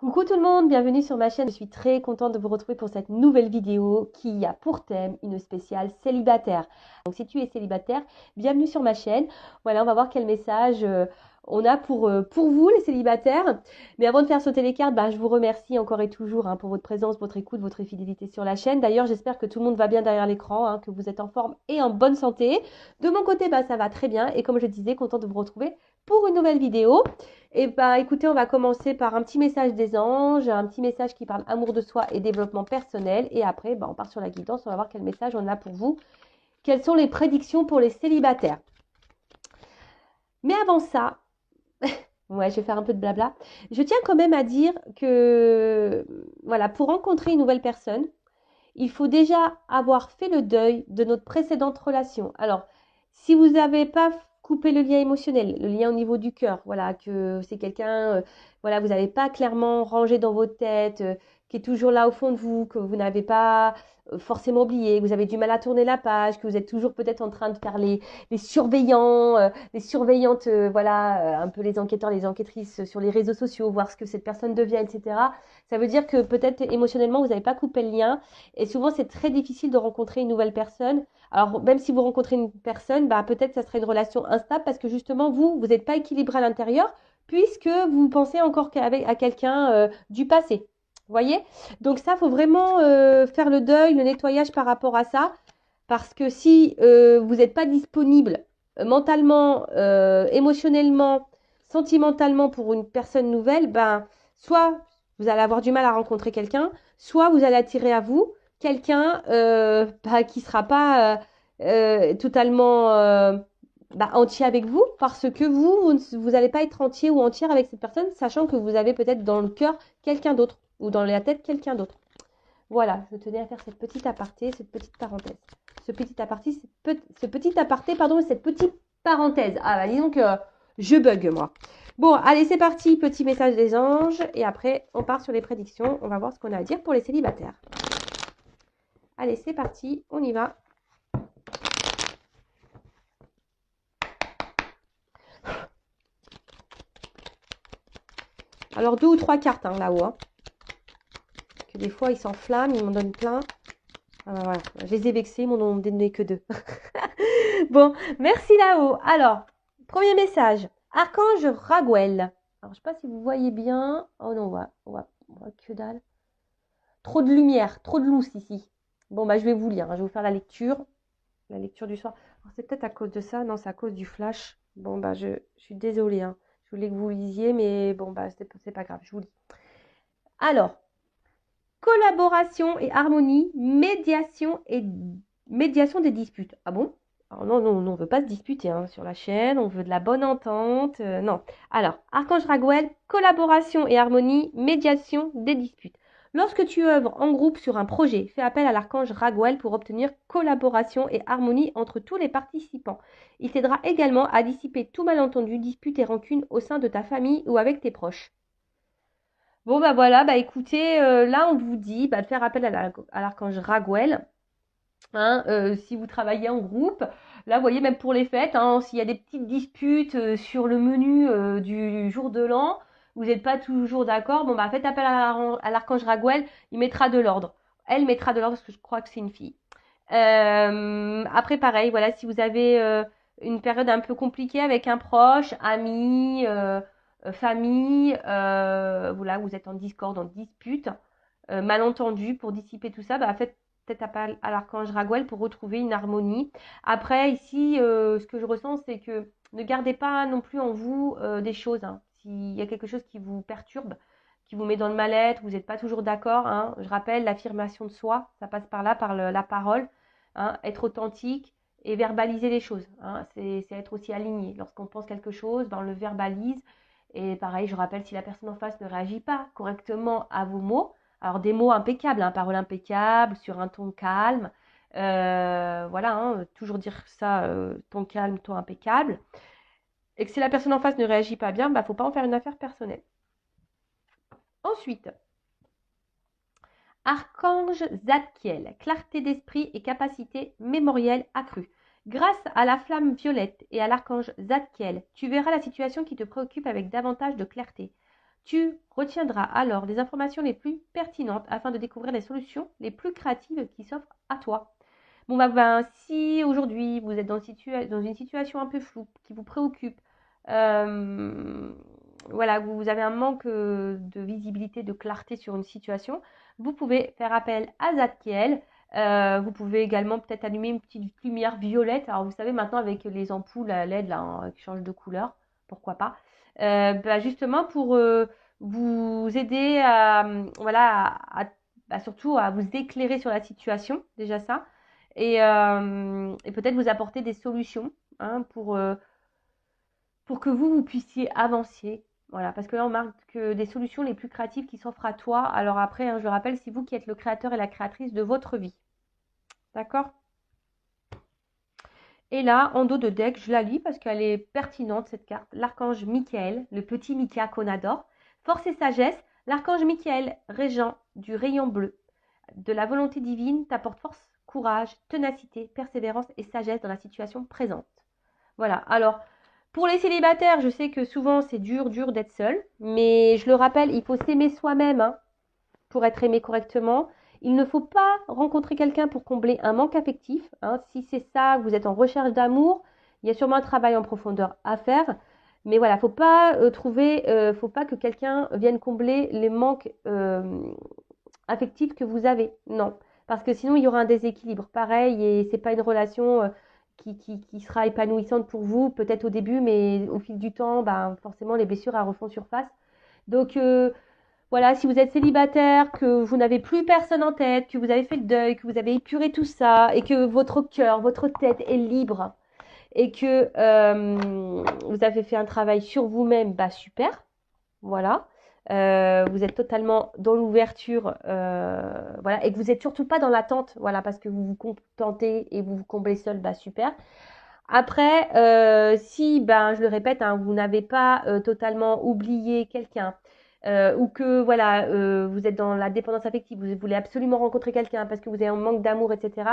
Coucou tout le monde, bienvenue sur ma chaîne. Je suis très contente de vous retrouver pour cette nouvelle vidéo qui a pour thème une spéciale célibataire. Donc si tu es célibataire, bienvenue sur ma chaîne. Voilà, on va voir quel message on a pour vous les célibataires. Mais avant de faire sauter les cartes, je vous remercie encore et toujours pour votre présence, votre écoute, votre fidélité sur la chaîne. D'ailleurs, j'espère que tout le monde va bien derrière l'écran, que vous êtes en forme et en bonne santé. De mon côté, ça va très bien. Et comme je disais, contente de vous retrouver pour une nouvelle vidéo. Et écoutez, on va commencer par un petit message des anges, un petit message qui parle amour de soi et développement personnel. Et après, on part sur la guidance, on va voir quel message on a pour vous. Quelles sont les prédictions pour les célibataires? Mais avant ça, ouais, je vais faire un peu de blabla. Je tiens quand même à dire que, voilà, pour rencontrer une nouvelle personne, il faut déjà avoir fait le deuil de notre précédente relation. Alors, si vous n'avez pas coupé le lien émotionnel, le lien au niveau du cœur, voilà, que c'est quelqu'un, voilà, vous n'avez pas clairement rangé dans votre tête, qui est toujours là au fond de vous, que vous n'avez pas forcément oublié, que vous avez du mal à tourner la page, que vous êtes toujours peut-être en train de faire les surveillants, les surveillantes, voilà, un peu les enquêteurs, les enquêtrices sur les réseaux sociaux, voir ce que cette personne devient, etc. Ça veut dire que peut-être émotionnellement, vous n'avez pas coupé le lien. Et souvent, c'est très difficile de rencontrer une nouvelle personne. Alors, même si vous rencontrez une personne, peut-être ça serait une relation instable parce que justement, vous n'êtes pas équilibré à l'intérieur puisque vous pensez encore à quelqu'un du passé. Vous voyez? Donc ça, il faut vraiment faire le deuil, le nettoyage par rapport à ça. Parce que si vous n'êtes pas disponible mentalement, émotionnellement, sentimentalement pour une personne nouvelle, soit vous allez avoir du mal à rencontrer quelqu'un, soit vous allez attirer à vous quelqu'un qui ne sera pas totalement entier avec vous, parce que vous n'allez pas être entier ou entière avec cette personne, sachant que vous avez peut-être dans le cœur quelqu'un d'autre, ou dans la tête quelqu'un d'autre. Voilà, je tenais à faire cette petite aparté, cette petite parenthèse. Ce petit aparté, pardon, cette petite parenthèse. Disons que je bug, moi. Bon, allez, c'est parti, petit message des anges. Et après, on part sur les prédictions. On va voir ce qu'on a à dire pour les célibataires. Allez, c'est parti, on y va. Alors, 2 ou 3 cartes là-haut. Que des fois, ils s'enflamment, ils m'en donnent plein. Voilà, je les ai vexés, ils m'en ont donné que 2. Bon, merci là-haut. Alors, premier message. Archange Raguel. Alors, je ne sais pas si vous voyez bien. Oh non, on voit que dalle. Trop de lumière, trop de lousse ici. Bon, je vais vous lire. Je vais vous faire la lecture du soir. C'est peut-être à cause de ça. Non, c'est à cause du flash. Bon, je suis désolée. Je voulais que vous lisiez, mais bon, c'est pas grave. Je vous lis. Alors, collaboration et harmonie, médiation des disputes. Ah bon? Alors non, on ne veut pas se disputer sur la chaîne, on veut de la bonne entente, non. Alors, Archange Raguel, collaboration et harmonie, médiation des disputes. Lorsque tu œuvres en groupe sur un projet, fais appel à l'archange Raguel pour obtenir collaboration et harmonie entre tous les participants. Il t'aidera également à dissiper tout malentendu, disputes et rancunes au sein de ta famille ou avec tes proches. Bon, voilà, écoutez, là, on vous dit de faire appel à l'archange Raguel. Si vous travaillez en groupe, là, vous voyez, même pour les fêtes, s'il y a des petites disputes sur le menu du jour de l'an, vous n'êtes pas toujours d'accord, faites appel à l'archange Raguel, il mettra de l'ordre. Elle mettra de l'ordre parce que je crois que c'est une fille. Après, pareil, voilà, si vous avez une période un peu compliquée avec un proche, ami, famille, voilà, vous êtes en discorde, en dispute, malentendu, pour dissiper tout ça, faites peut-être appel à l'archange Raguel pour retrouver une harmonie. Après, ici, ce que je ressens, c'est que ne gardez pas non plus en vous des choses. S'il y a quelque chose qui vous perturbe, qui vous met dans le mal-être, vous n'êtes pas toujours d'accord. Je rappelle, l'affirmation de soi, ça passe par là, par la parole. Être authentique et verbaliser les choses. C'est être aussi aligné. Lorsqu'on pense quelque chose, on le verbalise. Et pareil, je rappelle, si la personne en face ne réagit pas correctement à vos mots, alors des mots impeccables, parole impeccable, sur un ton calme, voilà, toujours dire ça, ton calme, ton impeccable. Et que si la personne en face ne réagit pas bien, faut pas en faire une affaire personnelle. Ensuite, Archange Zadkiel, clarté d'esprit et capacité mémorielle accrue. Grâce à la flamme violette et à l'archange Zadkiel, tu verras la situation qui te préoccupe avec davantage de clarté. Tu retiendras alors les informations les plus pertinentes afin de découvrir les solutions les plus créatives qui s'offrent à toi. Bon, si aujourd'hui vous êtes dans une situation un peu floue, qui vous préoccupe, voilà, vous avez un manque de visibilité, de clarté sur une situation, vous pouvez faire appel à Zadkiel. Vous pouvez également peut-être allumer une petite lumière violette. Alors, vous savez, maintenant, avec les ampoules à LED là, qui changent de couleur, pourquoi pas. Justement, pour vous aider voilà, surtout à vous éclairer sur la situation, déjà ça. Et peut-être vous apporter des solutions pour que vous puissiez avancer. Voilà, parce que là, on marque des solutions les plus créatives qui s'offrent à toi. Alors après, je le rappelle, c'est vous qui êtes le créateur et la créatrice de votre vie. D'accord? Et là, en dos de deck, je la lis parce qu'elle est pertinente, cette carte. L'archange Michael, le petit Mika qu'on adore. Force et sagesse, l'archange Michael, régent du rayon bleu de la volonté divine, t'apporte force, courage, ténacité, persévérance et sagesse dans la situation présente. Voilà, alors, pour les célibataires, je sais que souvent c'est dur d'être seul, mais je le rappelle, il faut s'aimer soi-même pour être aimé correctement. Il ne faut pas rencontrer quelqu'un pour combler un manque affectif. Si c'est ça, vous êtes en recherche d'amour, il y a sûrement un travail en profondeur à faire. Mais voilà, faut pas faut pas que quelqu'un vienne combler les manques affectifs que vous avez. Non, parce que sinon il y aura un déséquilibre. Pareil, et c'est pas une relation qui sera épanouissante pour vous, peut-être au début, mais au fil du temps, forcément les blessures elles refont surface. Donc voilà, si vous êtes célibataire, que vous n'avez plus personne en tête, que vous avez fait le deuil, que vous avez épuré tout ça, et que votre cœur, votre tête est libre, et que vous avez fait un travail sur vous-même, super, voilà. Vous êtes totalement dans l'ouverture, voilà, et que vous n'êtes surtout pas dans l'attente, voilà, parce que vous vous contentez et vous vous comblez seul, super. Après, si, je le répète, vous n'avez pas totalement oublié quelqu'un, ou que voilà, vous êtes dans la dépendance affective, vous voulez absolument rencontrer quelqu'un parce que vous avez un manque d'amour, etc.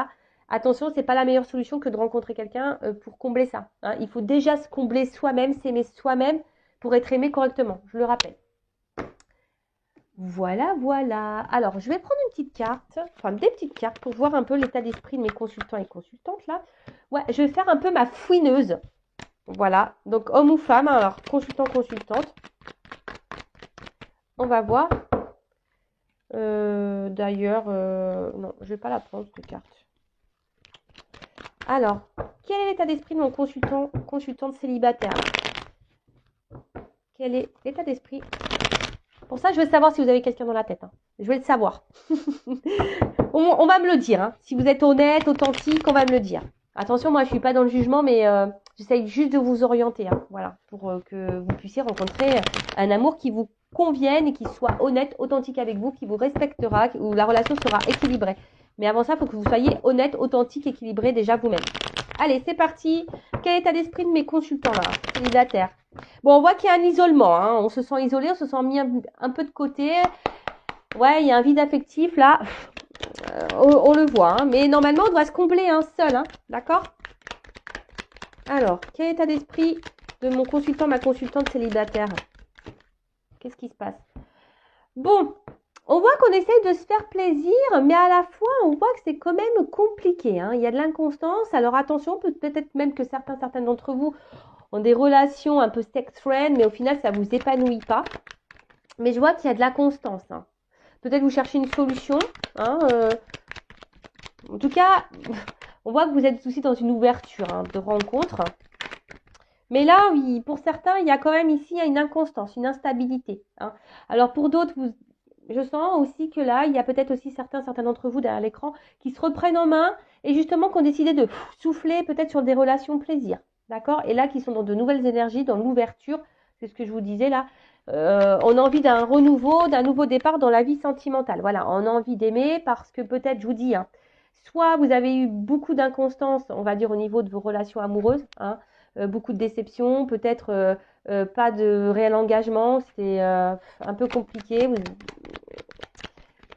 Attention, c'est pas la meilleure solution que de rencontrer quelqu'un pour combler ça. Il faut déjà se combler soi-même, s'aimer soi-même pour être aimé correctement. Je le rappelle. Voilà, voilà. Alors, je vais prendre une petite carte, enfin des petites cartes pour voir un peu l'état d'esprit de mes consultants et consultantes là. Ouais, je vais faire un peu ma fouineuse. Voilà, donc homme ou femme, alors consultant, consultante. On va voir. D'ailleurs, non, je ne vais pas la prendre cette carte. Alors, quel est l'état d'esprit de mon consultante célibataire? Quel est l'état d'esprit? Pour ça, je veux savoir si vous avez quelqu'un dans la tête. Je vais le savoir. on va me le dire. Si vous êtes honnête, authentique, on va me le dire. Attention, moi, je ne suis pas dans le jugement, mais j'essaye juste de vous orienter. Voilà, pour que vous puissiez rencontrer un amour qui vous convienne et qui soit honnête, authentique avec vous, qui vous respectera, où la relation sera équilibrée. Mais avant ça, il faut que vous soyez honnête, authentique, équilibré déjà vous-même. Allez, c'est parti. Quel est l'état d'esprit de mes consultants là, célibataires? Bon, on voit qu'il y a un isolement. On se sent isolé, on se sent mis un peu de côté. Ouais, il y a un vide affectif là. On le voit. Mais normalement, on doit se combler seul. D'accord? Alors, quel est l'état d'esprit de mon consultant, ma consultante célibataire? Qu'est-ce qui se passe? Bon, on voit qu'on essaye de se faire plaisir, mais à la fois, on voit que c'est quand même compliqué. Il y a de l'inconstance. Alors attention, peut-être même que certains d'entre vous ont des relations un peu sex-friend, mais au final, ça ne vous épanouit pas. Mais je vois qu'il y a de la constance. Peut-être vous cherchez une solution. En tout cas, on voit que vous êtes aussi dans une ouverture de rencontre. Mais là, oui, pour certains, il y a quand même ici une inconstance, une instabilité. Alors pour d'autres, je sens aussi que là, il y a peut-être aussi certains d'entre vous derrière l'écran qui se reprennent en main et justement qui ont décidé de souffler peut-être sur des relations plaisir. D'accord? Et là, qui sont dans de nouvelles énergies, dans l'ouverture, c'est ce que je vous disais là. On a envie d'un renouveau, d'un nouveau départ dans la vie sentimentale. Voilà, on a envie d'aimer parce que peut-être, je vous dis, soit vous avez eu beaucoup d'inconstance, on va dire, au niveau de vos relations amoureuses, beaucoup de déceptions, peut-être pas de réel engagement, c'est un peu compliqué.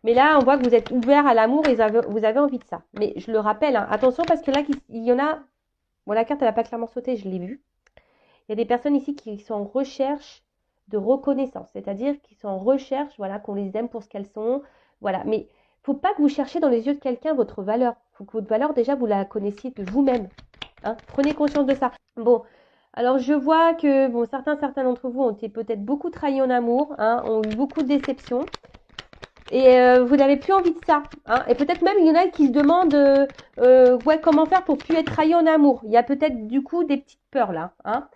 Mais là, on voit que vous êtes ouvert à l'amour et vous avez envie de ça. Mais je le rappelle, attention parce que là, il y en a... Bon, la carte, elle n'a pas clairement sauté, je l'ai vue. Il y a des personnes ici qui sont en recherche de reconnaissance, c'est-à-dire qu'ils sont en recherche, voilà, qu'on les aime pour ce qu'elles sont, voilà. Mais faut pas que vous cherchiez dans les yeux de quelqu'un votre valeur. Faut que votre valeur, déjà, vous la connaissiez de vous-même. Hein. Prenez conscience de ça. Bon, alors je vois que bon, certains d'entre vous ont été peut-être beaucoup trahis en amour, hein, ont eu beaucoup de déceptions. Et vous n'avez plus envie de ça. Hein. Et peut-être même il y en a qui se demandent ouais, comment faire pour plus être trahi en amour. Il y a peut-être du coup des petites peurs là. Hein.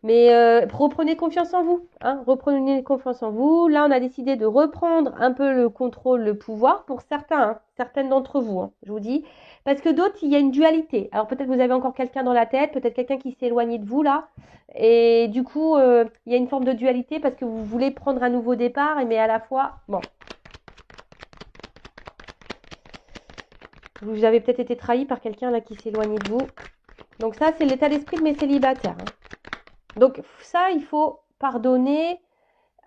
Mais reprenez confiance en vous. Hein. Reprenez confiance en vous. Là, on a décidé de reprendre un peu le contrôle, le pouvoir pour certains, hein, certaines d'entre vous, hein, je vous dis. Parce que d'autres, il y a une dualité. Alors peut-être vous avez encore quelqu'un dans la tête, peut-être quelqu'un qui s'est éloigné de vous là. Et du coup, il y a une forme de dualité parce que vous voulez prendre un nouveau départ, mais à la fois, bon. Vous avez peut-être été trahi par quelqu'un là qui s'est éloigné de vous. Donc ça, c'est l'état d'esprit de mes célibataires. Hein. Donc ça, il faut pardonner,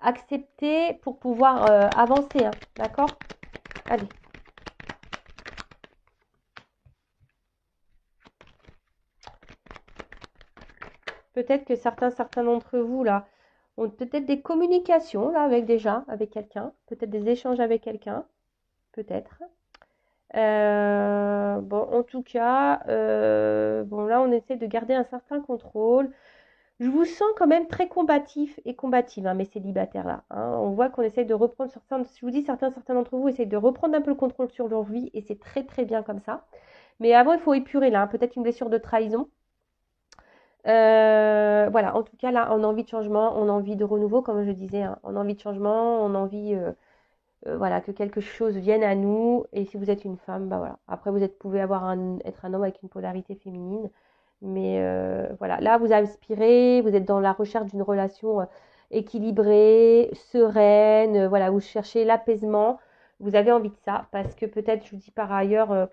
accepter pour pouvoir avancer. Hein. D'accord? Allez. Peut-être que certains d'entre vous là ont peut-être des communications là avec quelqu'un. Peut-être des échanges avec quelqu'un. Peut-être. Bon, en tout cas, bon là, on essaie de garder un certain contrôle. Je vous sens quand même très combatif et combative, hein, mes célibataires là. Hein. On voit qu'on essaye de reprendre, je vous dis, certains d'entre vous essayent de reprendre un peu le contrôle sur leur vie et c'est très très bien comme ça. Mais avant, il faut épurer là, hein, peut-être une blessure de trahison. Voilà, en tout cas là, on a envie de changement, on a envie de renouveau, comme je disais, hein. On a envie de changement, on a envie voilà, que quelque chose vienne à nous. Et si vous êtes une femme, bah voilà. Après, pouvez être un homme avec une polarité féminine. Mais voilà, là, vous aspirez, vous êtes dans la recherche d'une relation équilibrée, sereine, voilà, vous cherchez l'apaisement, vous avez envie de ça, parce que peut-être, je vous dis par ailleurs,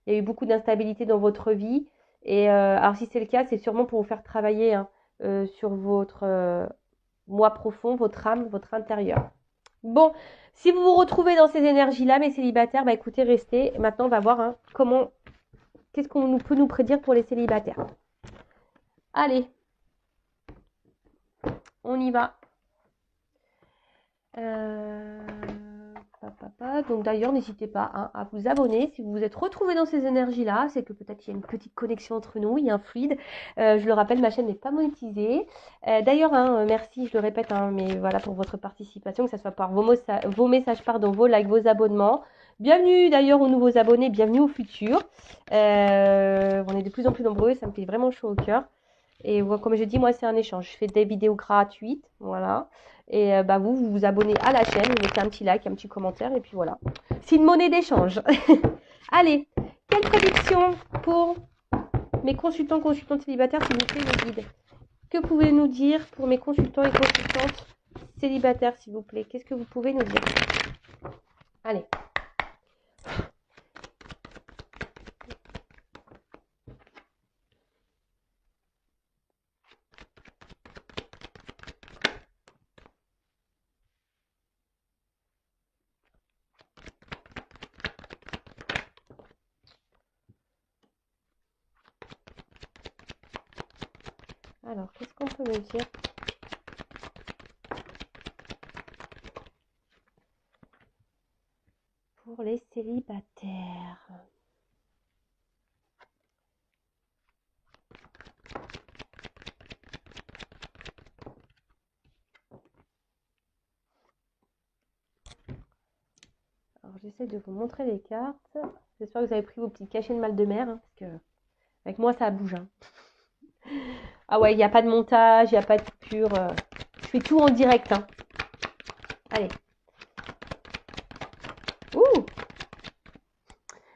il y a eu beaucoup d'instabilité dans votre vie, et alors si c'est le cas, c'est sûrement pour vous faire travailler hein, sur votre moi profond, votre âme, votre intérieur. Bon, si vous vous retrouvez dans ces énergies-là, mes célibataires, bah écoutez, restez. Maintenant, on va voir hein, qu'est-ce qu'on peut nous prédire pour les célibataires. Allez, on y va. Donc d'ailleurs, n'hésitez pas hein, à vous abonner. Si vous vous êtes retrouvés dans ces énergies-là, c'est que peut-être il y a une petite connexion entre nous, il y a un fluide. Je le rappelle, ma chaîne n'est pas monétisée. D'ailleurs, hein, merci, je le répète, hein, mais voilà pour votre participation, que ce soit par vos messages, pardon, vos likes, vos abonnements. Bienvenue d'ailleurs aux nouveaux abonnés, bienvenue au futur. On est de plus en plus nombreux, ça me fait vraiment chaud au cœur. Et comme je dis, moi, c'est un échange. Je fais des vidéos gratuites, voilà. Et bah, vous vous abonnez à la chaîne, vous mettez un petit like, un petit commentaire, et puis voilà. C'est une monnaie d'échange. Allez, quelle prédiction pour mes consultantes célibataires, s'il vous plaît, mes guides? Que pouvez-vous nous dire pour mes consultants et consultantes célibataires, s'il vous plaît? Qu'est-ce que vous pouvez nous dire? Allez. Alors, qu'est-ce qu'on peut me dire pour les célibataires? Alors, j'essaie de vous montrer les cartes. J'espère que vous avez pris vos petits cachets de mal de mer, hein, parce que avec moi, ça bouge. Hein. Ah ouais, il n'y a pas de montage, il n'y a pas de coupure. Je fais tout en direct. Hein. Allez. Ouh!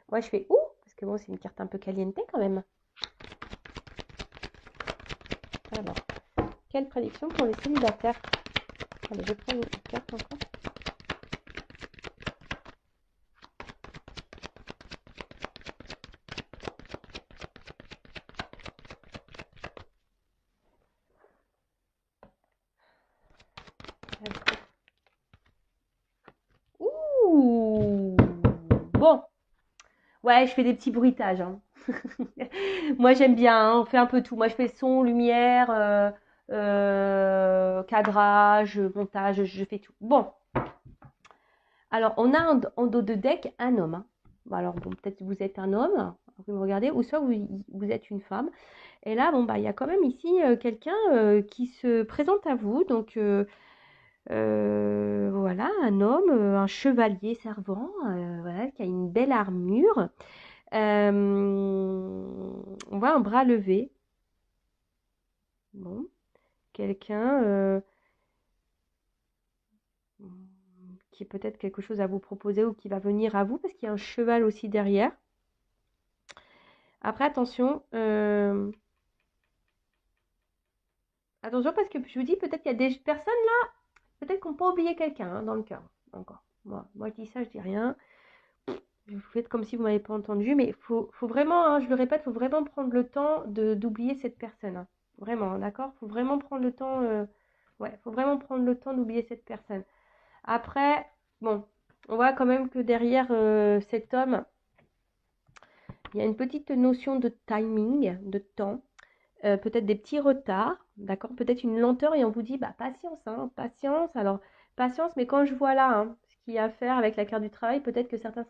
Moi, je fais ouh, parce que bon, c'est une carte un peu caliente quand même. Alors, quelle prédiction pour les célibataires? Allez, je prends une carte encore. Ouh! Bon. Ouais, je fais des petits bruitages. Hein. Moi, j'aime bien. Hein, on fait un peu tout. Moi, je fais son, lumière. cadrage, montage, je fais tout. Bon, alors on a en dos de deck un homme. Hein. Bon, alors bon, peut-être que vous êtes un homme, vous me regardez, ou soit vous êtes une femme. Et là, bon, bah, il y a quand même ici quelqu'un qui se présente à vous. Donc, voilà, un homme, un chevalier servant, voilà, qui a une belle armure. On voit un bras levé. Bon, quelqu'un qui a peut-être quelque chose à vous proposer ou qui va venir à vous parce qu'il y a un cheval aussi derrière. Après, attention, attention parce que je vous dis, peut-être qu'il y a des personnes là, peut-être qu'on peut oublier quelqu'un hein, dans le cœur encore. Moi, je dis ça, je dis rien. Vous faites comme si vous m'avez pas entendu, mais faut vraiment, hein, je le répète, faut vraiment prendre le temps d'oublier cette personne. Hein. Vraiment, d'accord? Faut vraiment prendre le temps, ouais, faut vraiment prendre le temps d'oublier cette personne. Après, bon, on voit quand même que derrière cet homme, il y a une petite notion de timing, de temps, peut-être des petits retards, d'accord? Peut-être une lenteur et on vous dit, bah patience, hein, patience. Alors, patience, mais quand je vois là hein, ce qu'il y a à faire avec la carte du travail, peut-être que certains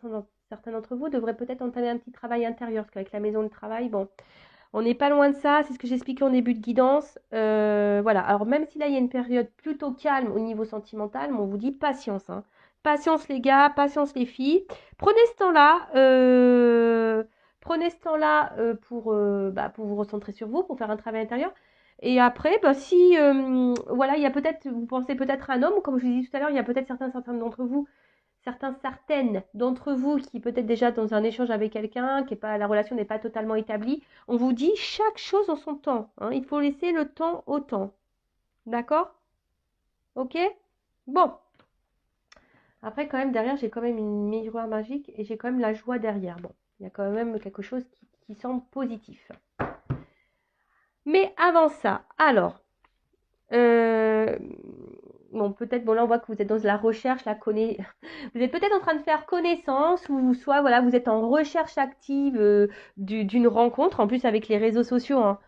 d'entre vous devraient peut-être entamer un petit travail intérieur, parce qu'avec la maison de travail, bon, on n'est pas loin de ça, c'est ce que j'expliquais en début de guidance. Voilà, alors même si là, il y a une période plutôt calme au niveau sentimental, mais on vous dit patience, hein. Patience les gars, patience les filles. Prenez ce temps-là, pour vous recentrer sur vous, pour faire un travail intérieur. Et après, bah, si voilà, il y a peut-être, vous pensez peut-être à un homme, comme je vous ai dit tout à l'heure, il y a peut-être certains d'entre vous certaines d'entre vous qui peut-être déjà dans un échange avec quelqu'un, qui est pas, la relation n'est pas totalement établie, on vous dit chaque chose en son temps. Hein. Il faut laisser le temps au temps. D'accord? Ok? Bon. Après, quand même, derrière, j'ai quand même une miroir magique et j'ai quand même la joie derrière. Bon, il y a quand même quelque chose qui semble positif. Mais avant ça, alors, euh, bon, peut-être, bon là on voit que vous êtes dans la recherche, vous êtes peut-être en train de faire connaissance ou soit voilà, vous êtes en recherche active d'une rencontre, en plus avec les réseaux sociaux. Hein.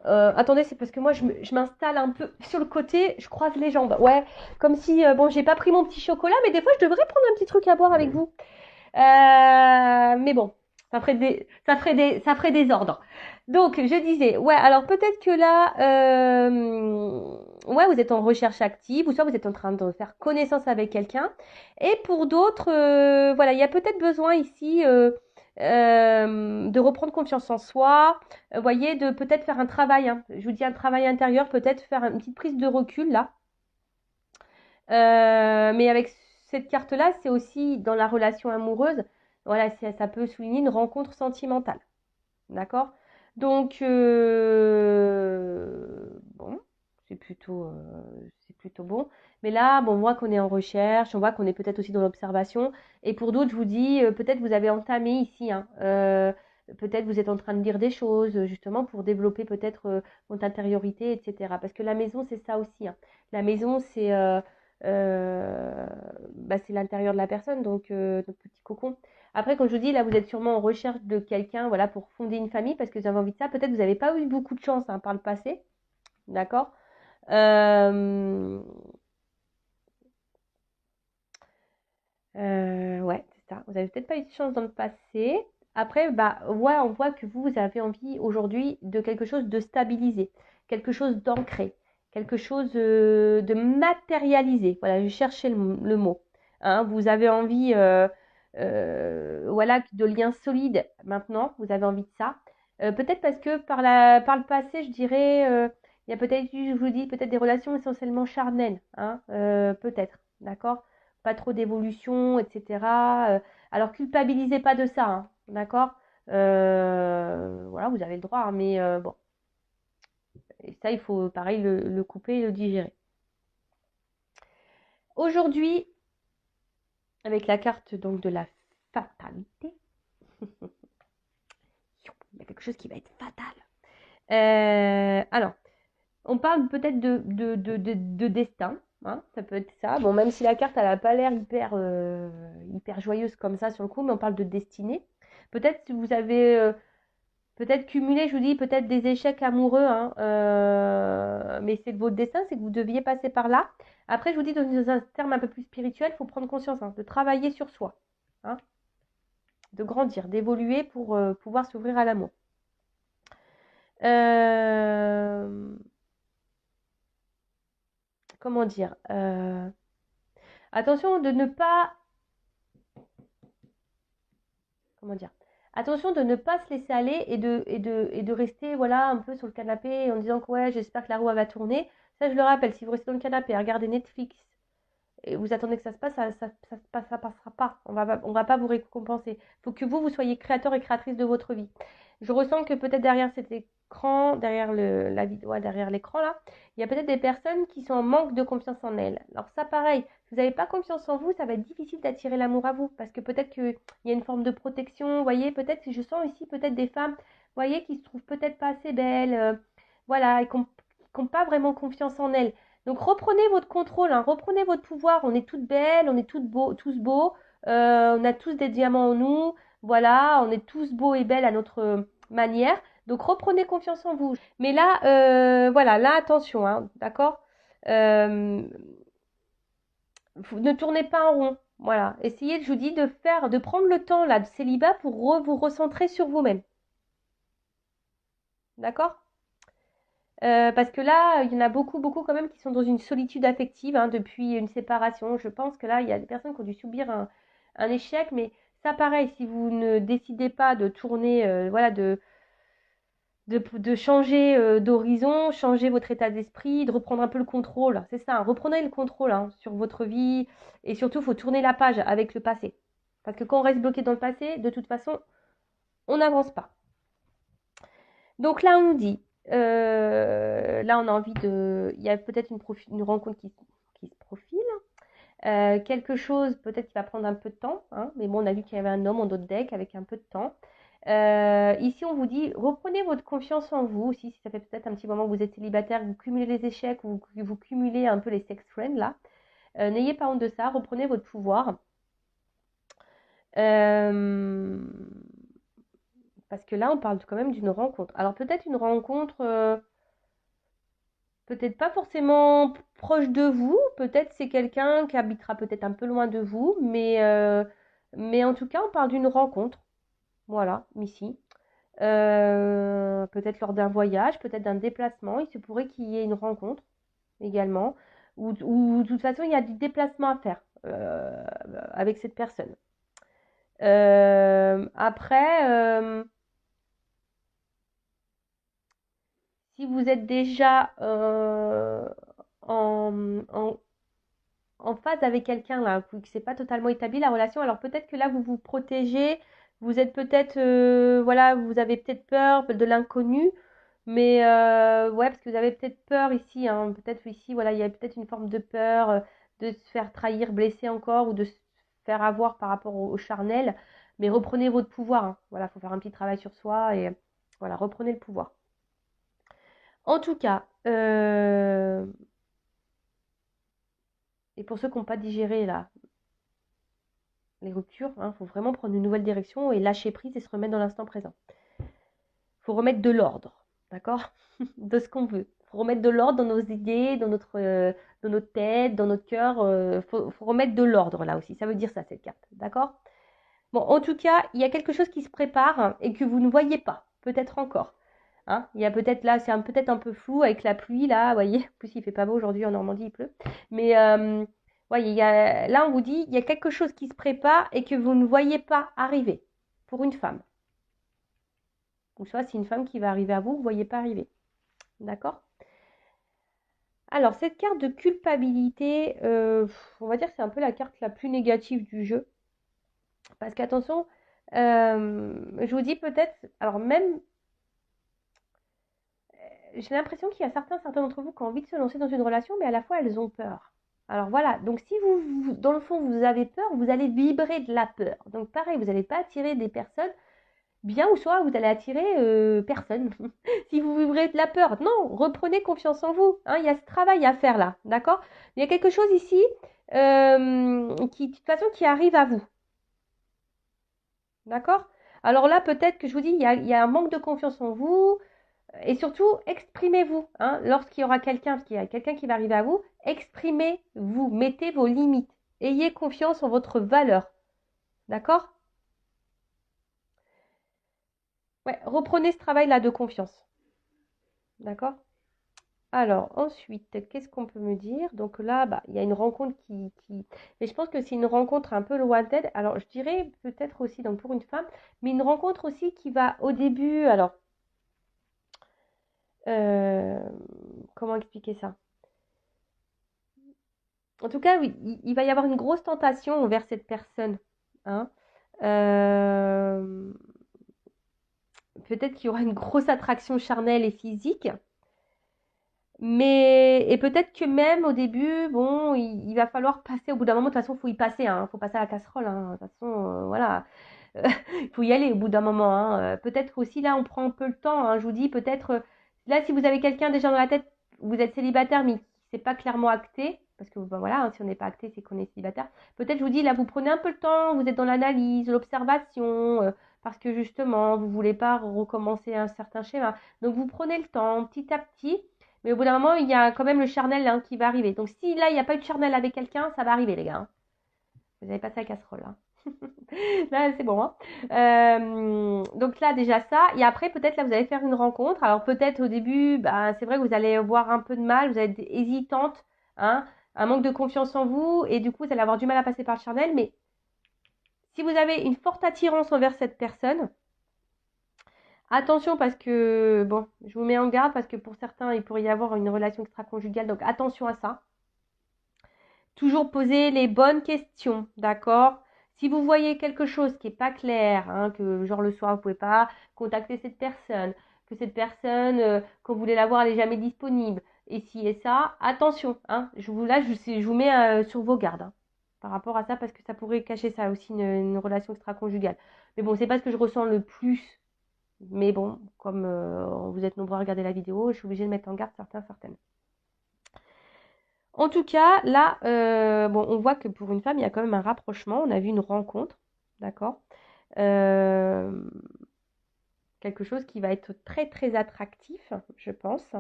Attendez, c'est parce que moi je m'installe un peu sur le côté, je croise les jambes. Ouais, comme si, bon, j'ai pas pris mon petit chocolat, mais des fois je devrais prendre un petit truc à boire avec vous. Mais bon, ça ferait des ordres. Donc, je disais, ouais, alors peut-être que là, ouais, vous êtes en recherche active, ou soit vous êtes en train de faire connaissance avec quelqu'un. Et pour d'autres, voilà, il y a peut-être besoin ici de reprendre confiance en soi. Vous voyez, de peut-être faire un travail. Hein. Je vous dis un travail intérieur, peut-être faire une petite prise de recul là. Mais avec cette carte-là, c'est aussi dans la relation amoureuse, voilà, ça peut souligner une rencontre sentimentale. D'accord? Donc, bon, c'est plutôt bon. Mais là, bon, on voit qu'on est en recherche, on voit qu'on est peut-être aussi dans l'observation. Et pour d'autres, je vous dis, peut-être vous avez entamé ici, hein, peut-être vous êtes en train de lire des choses, justement, pour développer peut-être votre intériorité, etc. Parce que la maison, c'est ça aussi. Hein. La maison, euh, c'est l'intérieur de la personne, donc notre petit cocon. Après, comme je vous dis, là, vous êtes sûrement en recherche de quelqu'un, voilà, pour fonder une famille, parce que vous avez envie de ça. Peut-être que vous n'avez pas eu beaucoup de chance hein, par le passé, d'accord? Euh, ouais, c'est ça. Vous n'avez peut-être pas eu de chance dans le passé. Après, bah, ouais, on voit que vous avez envie aujourd'hui de quelque chose de stabilisé, quelque chose d'ancré, quelque chose de matérialisé. Voilà, je cherchais le mot. Hein, vous avez envie, voilà, de liens solides maintenant. Vous avez envie de ça. Peut-être parce que par le passé, je dirais, il y a peut-être eu, je vous dis, peut-être des relations essentiellement charnelles. Hein, peut-être, d'accord? Pas trop d'évolution, etc. Alors culpabilisez pas de ça, hein, d'accord? Voilà, vous avez le droit, hein, mais bon, et ça il faut pareil le couper et le digérer. Aujourd'hui, avec la carte donc de la fatalité, il y a quelque chose qui va être fatal. Alors, on parle peut-être de destin, hein, ça peut être ça. Bon, même si la carte elle n'a pas l'air hyper joyeuse comme ça sur le coup, mais on parle de destinée. Peut-être si vous avez Peut-être cumuler, je vous dis, peut-être des échecs amoureux, hein, mais c'est de votre destin, c'est que vous deviez passer par là. Après, je vous dis, dans un terme un peu plus spirituel, il faut prendre conscience, hein, de travailler sur soi, hein, de grandir, d'évoluer pour pouvoir s'ouvrir à l'amour. Comment dire Attention de ne pas... Comment dire Attention de ne pas se laisser aller et de rester voilà, un peu sur le canapé en disant que ouais, j'espère que la roue elle va tourner. Ça, je le rappelle, si vous restez dans le canapé à regarder Netflix et vous attendez que ça se passe, ça passera pas. On va pas vous récompenser. Il faut que vous soyez créateur et créatrice de votre vie. Je ressens que peut-être derrière cet écran, derrière la vidéo, ouais, derrière l'écran là, il y a peut-être des personnes qui sont en manque de confiance en elles. Alors ça, pareil, si vous n'avez pas confiance en vous, ça va être difficile d'attirer l'amour à vous parce que peut-être qu'il y a une forme de protection. Vous voyez, peut-être, je sens ici peut-être des femmes, vous voyez, qui se trouvent peut-être pas assez belles, voilà, et qui n'ont pas vraiment confiance en elles. Donc reprenez votre contrôle, hein, reprenez votre pouvoir. On est toutes belles, on est tous beaux, on a tous des diamants en nous. Voilà, on est tous beaux et belles à notre manière. Donc reprenez confiance en vous. Mais là, voilà, là attention, hein, d'accord. Euh, ne tournez pas en rond. Voilà, essayez, je vous dis, de prendre le temps là de célibat pour vous recentrer sur vous-même. D'accord. Parce que là, il y en a beaucoup, beaucoup quand même qui sont dans une solitude affective hein, depuis une séparation. Je pense que là, il y a des personnes qui ont dû subir un échec, mais ça, pareil, si vous ne décidez pas de tourner, voilà, de changer d'horizon, changer votre état d'esprit, de reprendre un peu le contrôle. C'est ça, hein, reprenez le contrôle hein, sur votre vie et surtout, il faut tourner la page avec le passé. Parce que quand on reste bloqué dans le passé, de toute façon, on n'avance pas. Donc là, on dit, là, on a envie de. Il y a peut-être une rencontre qui se profile. Quelque chose, peut-être qui va prendre un peu de temps, hein, mais bon, on a vu qu'il y avait un homme en d'autres deck avec un peu de temps. Ici, on vous dit, reprenez votre confiance en vous. Aussi, si ça fait peut-être un petit moment que vous êtes célibataire, que vous cumulez les échecs, ou que vous cumulez un peu les sex friends, là. N'ayez pas honte de ça, reprenez votre pouvoir. Parce que là, on parle quand même d'une rencontre. Alors, peut-être une rencontre, peut-être pas forcément proche de vous, peut-être c'est quelqu'un qui habitera peut-être un peu loin de vous, mais en tout cas, on parle d'une rencontre. Voilà, ici. Peut-être lors d'un voyage, peut-être d'un déplacement. Il se pourrait qu'il y ait une rencontre également. Ou de toute façon, il y a du déplacement à faire avec cette personne. Après, si vous êtes déjà en, en phase avec quelqu'un là, que c'est pas totalement établi la relation, alors peut-être que là vous vous protégez, vous êtes peut-être, voilà, vous avez peut-être peur de l'inconnu, mais ouais, parce que vous avez peut-être peur ici, hein, peut-être ici, voilà, il y a peut-être une forme de peur de se faire trahir, blesser encore, ou de se faire avoir par rapport au charnel, mais reprenez votre pouvoir, hein. Voilà, il faut faire un petit travail sur soi et voilà, reprenez le pouvoir. En tout cas, et pour ceux qui n'ont pas digéré là, les ruptures, il faut vraiment prendre une nouvelle direction et lâcher prise et se remettre dans l'instant présent. Il faut remettre de l'ordre, d'accord. De ce qu'on veut. Il faut remettre de l'ordre dans nos idées, dans notre tête, dans notre cœur. Faut remettre de l'ordre là aussi. Ça veut dire ça, cette carte, d'accord. Bon, en tout cas, il y a quelque chose qui se prépare et que vous ne voyez pas, peut-être encore. Hein, il y a peut-être là, c'est peut-être un peu flou avec la pluie là, vous voyez. En plus, il fait pas beau aujourd'hui en Normandie, il pleut. Mais voyez, là, on vous dit, il y a quelque chose qui se prépare et que vous ne voyez pas arriver pour une femme. Ou soit c'est une femme qui va arriver à vous, vous ne voyez pas arriver. D'accord. Alors, cette carte de culpabilité, on va dire que c'est un peu la carte la plus négative du jeu. Parce qu'attention, je vous dis peut-être, alors même, j'ai l'impression qu'il y a certains d'entre vous qui ont envie de se lancer dans une relation, mais à la fois elles ont peur. Alors voilà, donc si dans le fond, vous avez peur, vous allez vibrer de la peur. Donc pareil, vous n'allez pas attirer des personnes bien ou soit vous allez attirer personne. Si vous vibrez de la peur, non, reprenez confiance en vous. Hein, il y a ce travail à faire là, d'accord. Il y a quelque chose ici qui, de toute façon, qui arrive à vous. D'accord. Alors là, peut-être que je vous dis, il y a un manque de confiance en vous. Et surtout, exprimez-vous. Hein, lorsqu'il y aura quelqu'un, parce qu'il y a quelqu'un qui va arriver à vous, exprimez-vous. Mettez vos limites. Ayez confiance en votre valeur. D'accord? Ouais, reprenez ce travail-là de confiance. D'accord? Alors, ensuite, qu'est-ce qu'on peut me dire? Donc là, bah, il y a une rencontre qui... Mais je pense que c'est une rencontre un peu lointaine. Alors, je dirais peut-être aussi, donc pour une femme, mais une rencontre aussi qui va au début... Alors, euh, comment expliquer ça? En tout cas, oui, il va y avoir une grosse tentation envers cette personne. Hein. Euh, peut-être qu'il y aura une grosse attraction charnelle et physique. Mais, et peut-être que même au début, bon, il va falloir passer au bout d'un moment. De toute façon, il faut y passer. Hein, faut passer à la casserole. Hein, de toute façon, voilà. Il faut y aller au bout d'un moment. Hein. Peut-être aussi, là, on prend un peu le temps. Hein, je vous dis, peut-être, là, si vous avez quelqu'un déjà dans la tête, vous êtes célibataire, mais c'est pas clairement acté, parce que, ben, voilà, hein, si on n'est pas acté, c'est qu'on est célibataire. Peut-être, je vous dis, là, vous prenez un peu le temps, vous êtes dans l'analyse, l'observation, parce que justement, vous voulez pas recommencer un certain schéma. Donc, vous prenez le temps, petit à petit. Mais au bout d'un moment, il y a quand même le charnel hein, qui va arriver. Donc, si là, il n'y a pas eu de charnel avec quelqu'un, ça va arriver, les gars. Hein. Vous avez passé la casserole. Hein. Là, c'est bon. Hein. Donc là, déjà ça. Et après, peut-être là, vous allez faire une rencontre. Alors peut-être au début, bah, c'est vrai que vous allez avoir un peu de mal, vous allez être hésitante, hein, un manque de confiance en vous. Et du coup, vous allez avoir du mal à passer par le charnel. Mais si vous avez une forte attirance envers cette personne, attention parce que, bon, je vous mets en garde parce que pour certains, il pourrait y avoir une relation extra-conjugale. Donc attention à ça. Toujours poser les bonnes questions, d'accord? Si vous voyez quelque chose qui n'est pas clair, hein, que genre le soir vous ne pouvez pas contacter cette personne, que cette personne, quand vous voulez la voir, elle n'est jamais disponible, et ci et ça, attention, hein, je vous mets sur vos gardes hein, par rapport à ça, parce que ça pourrait cacher ça aussi, une relation extra-conjugale. Mais bon, c'est pas ce que je ressens le plus, mais bon, comme vous êtes nombreux à regarder la vidéo, je suis obligée de mettre en garde certaines. En tout cas, là, bon, on voit que pour une femme, il y a quand même un rapprochement. On a vu une rencontre, d'accord? Euh, quelque chose qui va être très, très attractif, je pense.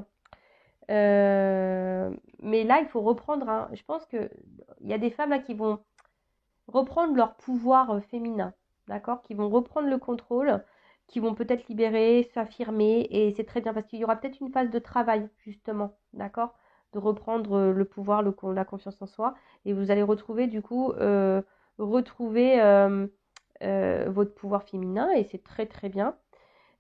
Mais là, il faut reprendre, je pense qu'il y a des femmes là qui vont reprendre leur pouvoir féminin, d'accord? Qui vont reprendre le contrôle, qui vont peut-être libérer, s'affirmer, et c'est très bien parce qu'il y aura peut-être une phase de travail, justement, d'accord? De reprendre le pouvoir, la confiance en soi, et vous allez retrouver du coup, retrouver votre pouvoir féminin, et c'est très très bien.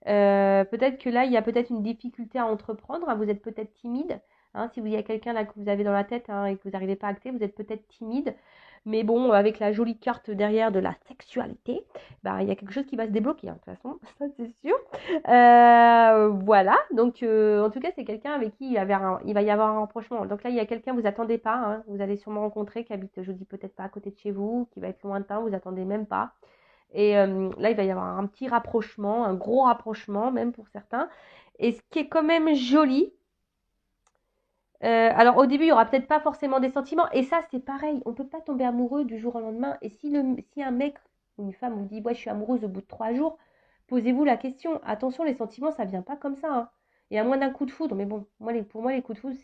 Peut-être que là, il y a peut-être une difficulté à entreprendre, hein, vous êtes peut-être timide, hein, si il y a quelqu'un là que vous avez dans la tête hein, et que vous n'arrivez pas à acter, vous êtes peut-être timide, mais bon, avec la jolie carte derrière de la sexualité, bah, il y a quelque chose qui va se débloquer, hein, de toute façon, ça c'est sûr. Voilà, donc en tout cas, c'est quelqu'un avec qui il va y avoir un rapprochement. Donc là, il y a quelqu'un, vous attendez pas, hein, vous allez sûrement rencontrer, qui habite, je vous dis peut-être pas à côté de chez vous, qui va être lointain, vous attendez même pas. Et là, il va y avoir un petit rapprochement, un gros rapprochement même pour certains. Et ce qui est quand même joli, alors au début, il n'y aura peut-être pas forcément des sentiments. Et ça, c'est pareil, on ne peut pas tomber amoureux du jour au lendemain. Et si un mec ou une femme vous dit, ouais, je suis amoureuse au bout de 3 jours, posez-vous la question. Attention, les sentiments, ça ne vient pas comme ça. Hein. Et à moins d'un coup de foudre, mais bon, pour moi, les coups de foudre,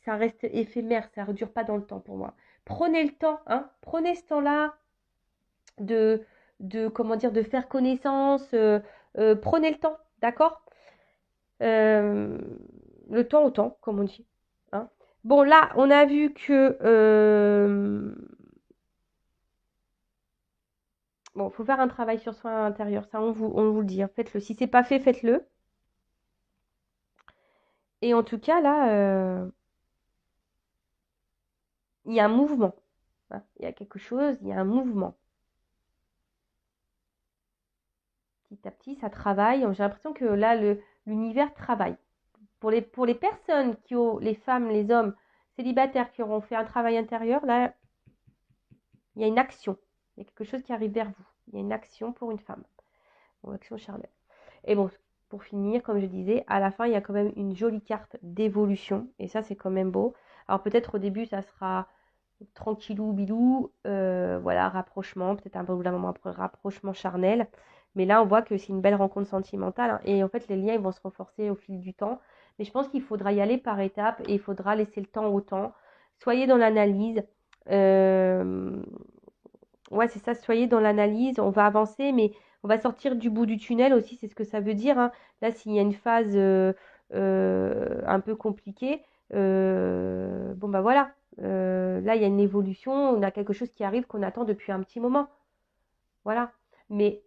ça reste éphémère, ça ne dure pas dans le temps pour moi. Prenez le temps, hein, prenez ce temps-là de, comment dire, de faire connaissance. Prenez le temps, d'accord. Euh, le temps au temps, comme on dit. Hein. Bon, là, on a vu que... bon, il faut faire un travail sur soi intérieur. Ça, on vous le dit. Hein. Faites-le. Si c'est pas fait, faites-le. Et en tout cas, là, il y a un mouvement. Hein. Il y a quelque chose, il y a un mouvement. Petit à petit, ça travaille. J'ai l'impression que là, l'univers travaille. Pour les personnes qui ont, les femmes, les hommes célibataires qui auront fait un travail intérieur, là, il y a une action. Il y a quelque chose qui arrive vers vous. Il y a une action pour une femme. Une action charnelle. Et bon, pour finir, comme je disais, à la fin, il y a quand même une jolie carte d'évolution. Et ça, c'est quand même beau. Alors peut-être au début, ça sera tranquillou, bilou. Voilà, rapprochement. Peut-être un peu au bout d'un moment, après rapprochement charnel. Mais là, on voit que c'est une belle rencontre sentimentale, hein. Et en fait, les liens, ils vont se renforcer au fil du temps. Mais je pense qu'il faudra y aller par étapes et il faudra laisser le temps au temps. Soyez dans l'analyse. Euh, Ouais, c'est ça, soyez dans l'analyse, on va avancer, mais on va sortir du bout du tunnel aussi, c'est ce que ça veut dire, hein. Là, s'il y a une phase un peu compliquée, bon bah voilà. Là, il y a une évolution, on a quelque chose qui arrive qu'on attend depuis un petit moment. Voilà. Mais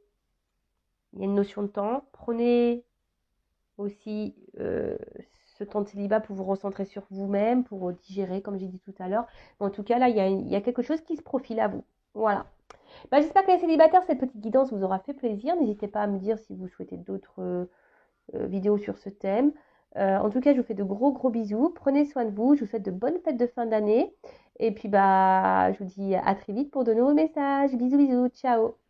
il y a une notion de temps. Prenez aussi ce temps de célibat pour vous recentrer sur vous-même, pour digérer, comme j'ai dit tout à l'heure. Mais en tout cas, là, il y a quelque chose qui se profile à vous. Voilà. Bah, j'espère que les célibataires, cette petite guidance vous aura fait plaisir. N'hésitez pas à me dire si vous souhaitez d'autres vidéos sur ce thème. En tout cas, je vous fais de gros gros bisous. Prenez soin de vous. Je vous souhaite de bonnes fêtes de fin d'année. Et puis, bah, je vous dis à très vite pour de nouveaux messages. Bisous, bisous. Ciao.